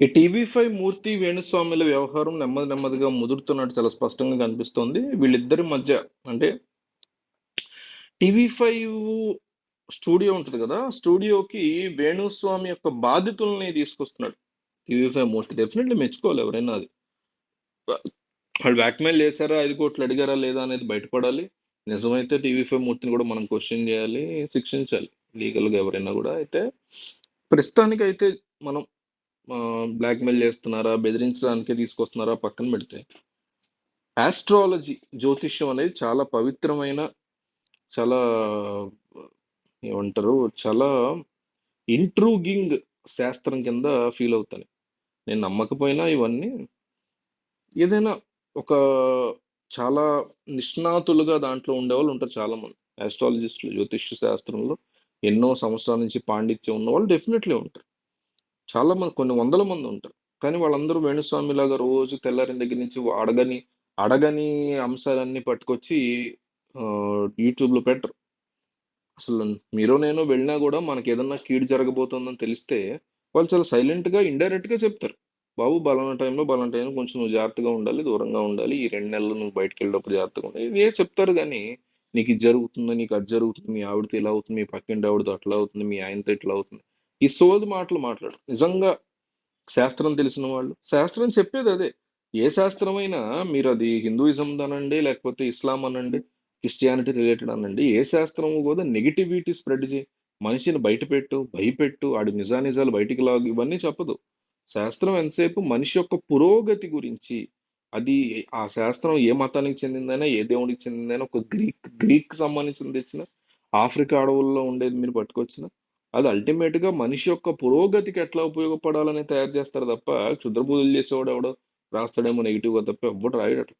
ఈ టీవీ5 మూర్తి వేణుస్వాముల వ్యవహారం నెమ్మది నెమ్మదిగా ముదురుతున్నట్టు చాలా స్పష్టంగా కనిపిస్తోంది. వీళ్ళిద్దరి మధ్య అంటే టీవీ5 స్టూడియో ఉంటుంది కదా, స్టూడియోకి వేణుస్వామి యొక్క బాధితుల్ని తీసుకొస్తున్నాడు టీవీ5 మూర్తి. డెఫినెట్లీ మెచ్చుకోవాలి ఎవరైనా. అది వాళ్ళు బ్లాక్మెయిల్ చేశారా, 5 కోట్లు అడిగారా లేదా అనేది బయటపడాలి. నిజమైతే టీవీ5 మూర్తిని కూడా మనం క్వశ్చన్ చేయాలి, శిక్షించాలి లీగల్గా ఎవరైనా కూడా. అయితే ప్రస్తుతానికైతే మనం బ్లాక్మెయిల్ చేస్తున్నారా, బెదిరించడానికే తీసుకొస్తున్నారా పక్కన పెడితే, ఆస్ట్రాలజీ జ్యోతిష్యం అనేది చాలా పవిత్రమైన, చాలా ఏమంటారు, చాలా ఇంట్రూగింగ్ శాస్త్రం కింద ఫీల్ అవుతాను. నేను నమ్మకపోయినా ఇవన్నీ ఏదైనా ఒక చాలా నిష్ణాతులుగా దాంట్లో ఉండేవాళ్ళు ఉంటారు చాలా మంది ఆస్ట్రాలజిస్టులు. జ్యోతిష్య శాస్త్రంలో ఎన్నో సంవత్సరాల నుంచి పాండిత్యం ఉన్న వాళ్ళు డెఫినెట్లీ ఉంటారు. చాలా మంది, కొన్ని వందల మంది ఉంటారు. కానీ వాళ్ళందరూ వేణుస్వామి లాగా రోజు తెల్లారిన దగ్గర నుంచి అడగని అడగని అంశాలన్నీ పట్టుకొచ్చి యూట్యూబ్లో పెట్టరు. అసలు మీరు నేను వెళ్ళినా కూడా మనకి ఏదన్నా కీడు జరగబోతోందని తెలిస్తే వాళ్ళు చాలా సైలెంట్గా ఇండైరెక్ట్గా చెప్తారు. బాబు బలానా టైంలో కొంచెం నువ్వు జాగ్రత్తగా ఉండాలి, దూరంగా ఉండాలి, ఈ 2 నెలలు నువ్వు బయటకు వెళ్ళేటప్పుడు జాగ్రత్తగా ఉండాలి, ఇవే చెప్తారు. కానీ నీకు ఇది జరుగుతుంది, నీకు అది జరుగుతుంది, మీ ఆవిడతో ఇలా అవుతుంది, మీ పక్కింటి ఆవిడతో అట్లా అవుతుంది, మీ ఆయనతో ఇట్లా అవుతుంది, ఈ సోది మాటలు మాట్లాడు. నిజంగా శాస్త్రం తెలిసిన వాళ్ళు శాస్త్రం చెప్పేది అదే. ఏ శాస్త్రమైనా, మీరు అది హిందూయిజం అనండి, లేకపోతే ఇస్లాం అనండి, క్రిస్టియానిటీ రిలేటెడ్ అనండి, ఏ శాస్త్రము కూడా నెగిటివిటీ స్ప్రెడ్ చేయి, మనిషిని బయటపెట్టు, భయపెట్టు, ఆడి నిజానిజాలు బయటికి లాగు, ఇవన్నీ చెప్పదు. శాస్త్రం ఎంతసేపు మనిషి యొక్క పురోగతి గురించి. అది ఆ శాస్త్రం ఏ మతానికి చెందిందైనా, ఏ దేవుడికి చెందిందైనా, ఒక గ్రీక్ సంబంధించింది తెచ్చిన, ఆఫ్రికా అడవుల్లో ఉండేది మీరు పట్టుకొచ్చిన, అది అల్టిమేట్ గా మనిషి యొక్క పురోగతికి ఎట్లా ఉపయోగపడాలని తయారు చేస్తారు తప్ప, క్షుద్ర పూజలు చేసేవాడు ఎవడో రాస్తాడేమో నెగిటివ్ గా తప్ప ఎవ్వడు రాయడు అట్లా.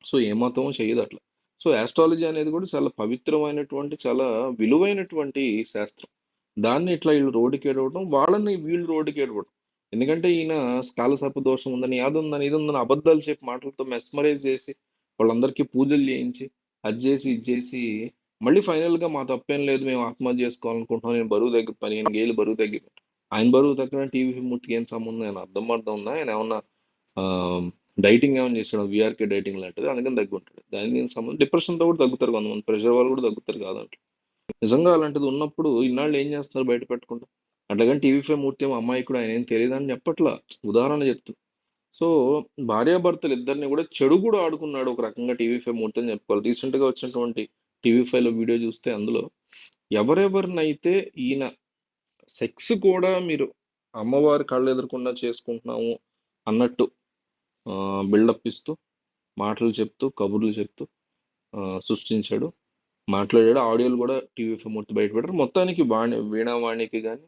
సో ఏ మతం చేయదు అట్లా. సో ఆస్ట్రాలజీ అనేది కూడా చాలా పవిత్రమైనటువంటి, చాలా విలువైనటువంటి శాస్త్రం. దాన్ని ఇట్లా వీళ్ళు రోడ్డుకి ఏడవడం, వాళ్ళని వీళ్ళు రోడ్డుకి ఏడవడం. ఎందుకంటే ఈయన స్కాలసర్ప దోషం ఉందని, అది ఉందని, ఇది ఉందని అబద్ధాలు చెప్పి మాటలతో మెస్మరైజ్ చేసి వాళ్ళందరికీ పూజలు చేయించి, అది చేసి ఇది చేసి, మళ్ళీ ఫైనల్ గా మా తప్పేం లేదు, మేము ఆత్మహత్య చేసుకోవాలనుకుంటున్నాం, నేను బరువు దగ్గర 15 ఏళ్ళు బరువు తగ్గి, ఆయన బరువు తగ్గడం టీవీ మూర్తికి ఏం సంబంధం? ఆయన అర్థం ఉందా? ఆయన ఏమన్నా డైటింగ్ ఏమైనా చేస్తాడు, విఆర్కే డైటింగ్ లాంటిది, అందుకని తగ్గుంటాడు. దానికి ఏం సంబంధం? డిప్రెషన్తో కూడా తగ్గుతారు కొంతమంది, ప్రెషర్ వాళ్ళు కూడా తగ్గుతారు కాదంటే. నిజంగా అలాంటిది ఉన్నప్పుడు ఇన్నాళ్ళు ఏం చేస్తున్నారు బయట పెట్టకుండా? అట్లాగని టీవీ5 మూర్తి ఏమో అమ్మాయికుడు, ఆయన ఏం తెలియదని చెప్పట్లా, ఉదాహరణ చెప్తుంది. సో భార్యాభర్తలు ఇద్దరిని కూడా చెడు కూడా ఆడుకున్నాడు ఒక రకంగా టీవీ5 మూర్తి అని చెప్పుకోవాలి. రీసెంట్ గా వచ్చినటువంటి టీవీ5లో వీడియో చూస్తే అందులో ఎవరెవరినైతే ఈయన సెక్స్ కూడా మీరు అమ్మవారి కళ్ళు ఎదురకుండా చేసుకుంటున్నాము అన్నట్టు బిల్డప్ ఇస్తూ, మాటలు చెప్తూ, కబుర్లు చెప్తూ సృష్టించాడు, మాట్లాడాడు. ఆడియోలు కూడా టీవీ5 మూర్తి బయటపెట్టారు. మొత్తానికి వీణావాణికి కానీ,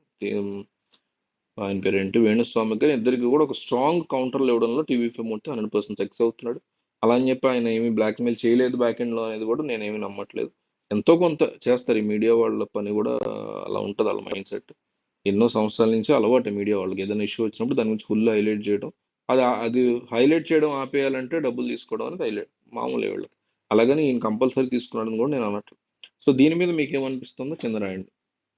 ఆయన పేరు ఏంటి, వేణుస్వామికి కానీ, ఇద్దరికి కూడా ఒక స్ట్రాంగ్ కౌంటర్లు ఇవ్వడంలో టీవీ5 మూర్తి 100% సక్సెస్ అవుతున్నాడు. అలా అని చెప్పి ఆయన ఏమీ బ్లాక్మెయిల్ చేయలేదు బ్యాక్ ఎండ్లో అనేది కూడా నేనేమీ నమ్మట్లేదు. ఎంతో కొంత చేస్తారు ఈ మీడియా వాళ్ళ పని కూడా. అలా ఉంటుంది వాళ్ళ మైండ్ సెట్. ఎన్నో సంవత్సరాల నుంచి అలవాటు మీడియా వాళ్ళకి. ఏదైనా ఇష్యూ వచ్చినప్పుడు దాని గురించి ఫుల్ హైలైట్ చేయడం, అది హైలైట్ చేయడం ఆపేయాలంటే డబ్బులు తీసుకోవడం అనేది హైలైట్ మామూలు వాళ్ళకి. అలాగని ఈయన కంపల్సరీ తీసుకున్నాడని కూడా నేను అన్నట్టు. సో దీని మీద మీకు ఏమనిపిస్తుందో కింద రాయండి.